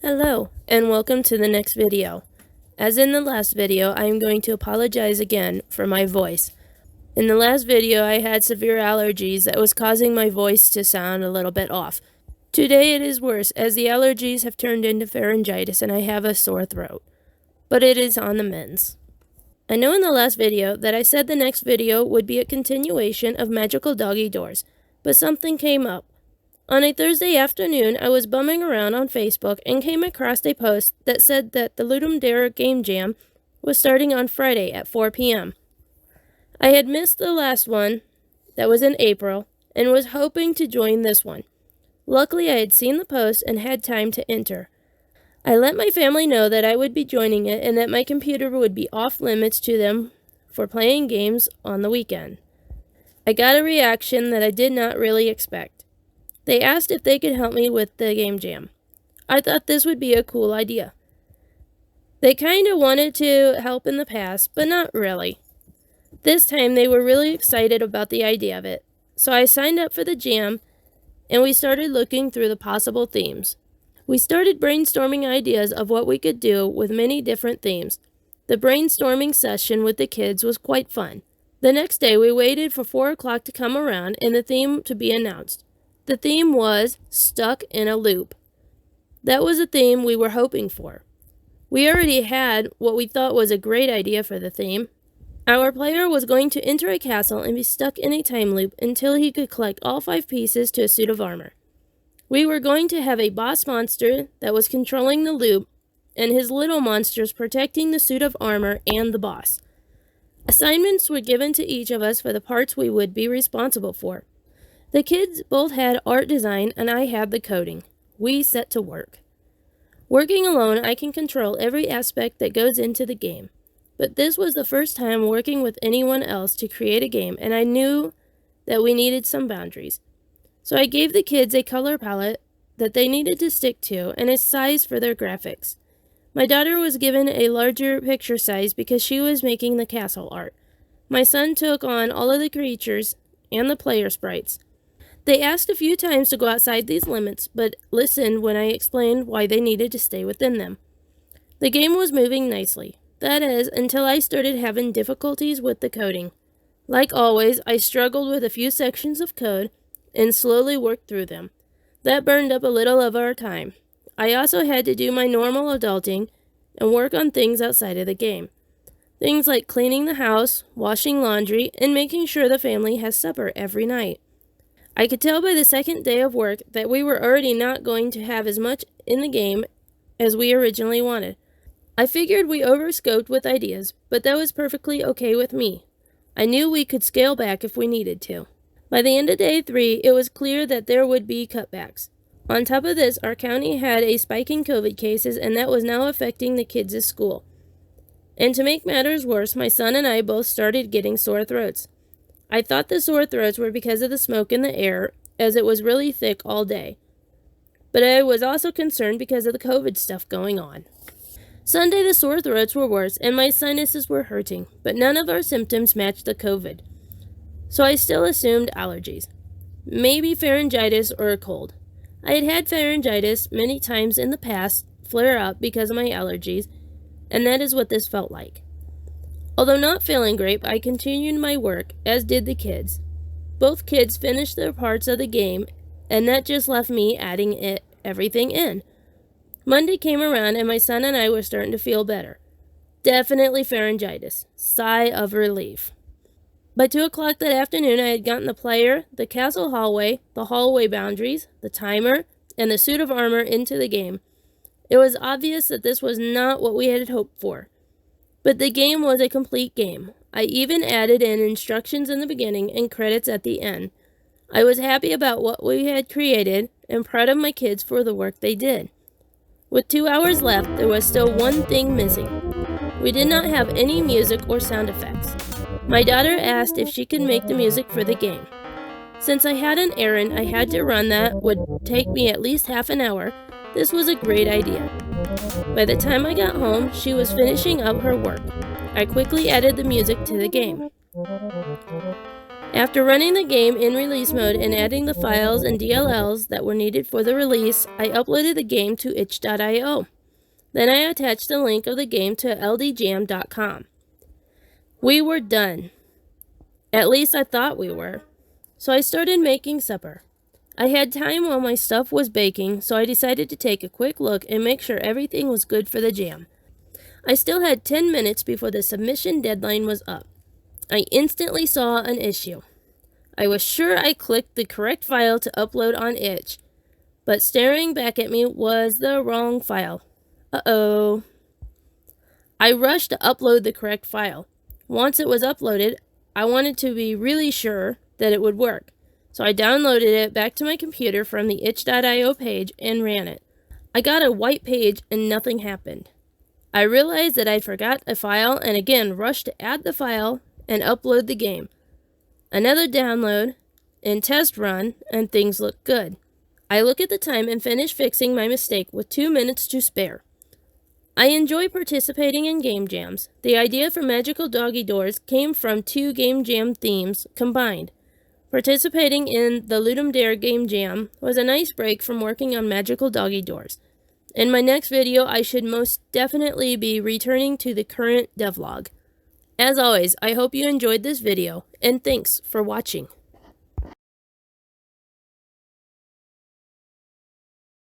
Hello, and welcome to the next video. As in the last video, I am going to apologize again for my voice. In the last video, I had severe allergies that was causing my voice to sound a little bit off. Today it is worse, as the allergies have turned into pharyngitis and I have a sore throat. But it is on the mends. I know in the last video that I said the next video would be a continuation of Magical Doggy Doors, but something came up. On a Thursday afternoon, I was bumming around on Facebook and came across a post that said that the Ludum Dare game jam was starting on Friday at 4 p.m. I had missed the last one, that was in April, and was hoping to join this one. Luckily, I had seen the post and had time to enter. I let my family know that I would be joining it and that my computer would be off limits to them for playing games on the weekend. I got a reaction that I did not really expect. They asked if they could help me with the game jam. I thought this would be a cool idea. They kind of wanted to help in the past, but not really. This time they were really excited about the idea of it. So I signed up for the jam and we started looking through the possible themes. We started brainstorming ideas of what we could do with many different themes. The brainstorming session with the kids was quite fun. The next day we waited for 4 o'clock to come around and the theme to be announced. The theme was Stuck in a Loop. That was a theme we were hoping for. We already had what we thought was a great idea for the theme. Our player was going to enter a castle and be stuck in a time loop until he could collect all 5 pieces to a suit of armor. We were going to have a boss monster that was controlling the loop and his little monsters protecting the suit of armor and the boss. Assignments were given to each of us for the parts we would be responsible for. The kids both had art design and I had the coding. We set to work. Working alone, I can control every aspect that goes into the game. But this was the first time working with anyone else to create a game, and I knew that we needed some boundaries. So I gave the kids a color palette that they needed to stick to and a size for their graphics. My daughter was given a larger picture size because she was making the castle art. My son took on all of the creatures and the player sprites. They asked a few times to go outside these limits, but listened when I explained why they needed to stay within them. The game was moving nicely. That is, until I started having difficulties with the coding. Like always, I struggled with a few sections of code and slowly worked through them. That burned up a little of our time. I also had to do my normal adulting and work on things outside of the game. Things like cleaning the house, washing laundry, and making sure the family has supper every night. I could tell by the second day of work that we were already not going to have as much in the game as we originally wanted. I figured we overscoped with ideas, but that was perfectly okay with me. I knew we could scale back if we needed to. By the end of day 3, it was clear that there would be cutbacks. On top of this, our county had a spike in COVID cases, and that was now affecting the kids' school. And to make matters worse, my son and I both started getting sore throats. I thought the sore throats were because of the smoke in the air, as it was really thick all day. But I was also concerned because of the COVID stuff going on. Sunday, the sore throats were worse, and my sinuses were hurting, but none of our symptoms matched the COVID. So I still assumed allergies. Maybe pharyngitis or a cold. I had had pharyngitis many times in the past flare up because of my allergies, and that is what this felt like. Although not feeling great, I continued my work, as did the kids. Both kids finished their parts of the game, and that just left me adding everything in. Monday came around, and my son and I were starting to feel better. Definitely pharyngitis. Sigh of relief. By 2 o'clock that afternoon, I had gotten the player, the castle hallway, the hallway boundaries, the timer, and the suit of armor into the game. It was obvious that this was not what we had hoped for. But the game was a complete game. I even added in instructions in the beginning and credits at the end. I was happy about what we had created and proud of my kids for the work they did. With 2 hours left, there was still one thing missing. We did not have any music or sound effects. My daughter asked if she could make the music for the game. Since I had an errand I had to run that would take me at least half an hour, this was a great idea. By the time I got home, she was finishing up her work. I quickly added the music to the game. After running the game in release mode and adding the files and DLLs that were needed for the release, I uploaded the game to itch.io. Then I attached the link of the game to ldjam.com. We were done. At least I thought we were. So I started making supper. I had time while my stuff was baking, so I decided to take a quick look and make sure everything was good for the jam. I still had 10 minutes before the submission deadline was up. I instantly saw an issue. I was sure I clicked the correct file to upload on Itch, but staring back at me was the wrong file. Uh-oh. I rushed to upload the correct file. Once it was uploaded, I wanted to be really sure that it would work. So I downloaded it back to my computer from the itch.io page and ran it. I got a white page and nothing happened. I realized that I forgot a file and again rushed to add the file and upload the game. Another download and test run and things look good. I look at the time and finish fixing my mistake with 2 minutes to spare. I enjoy participating in game jams. The idea for Magical Doggy Doors came from 2 game jam themes combined. Participating in the Ludum Dare game jam was a nice break from working on Magical Doggy Doors. In my next video, I should most definitely be returning to the current devlog. As always, I hope you enjoyed this video, and thanks for watching.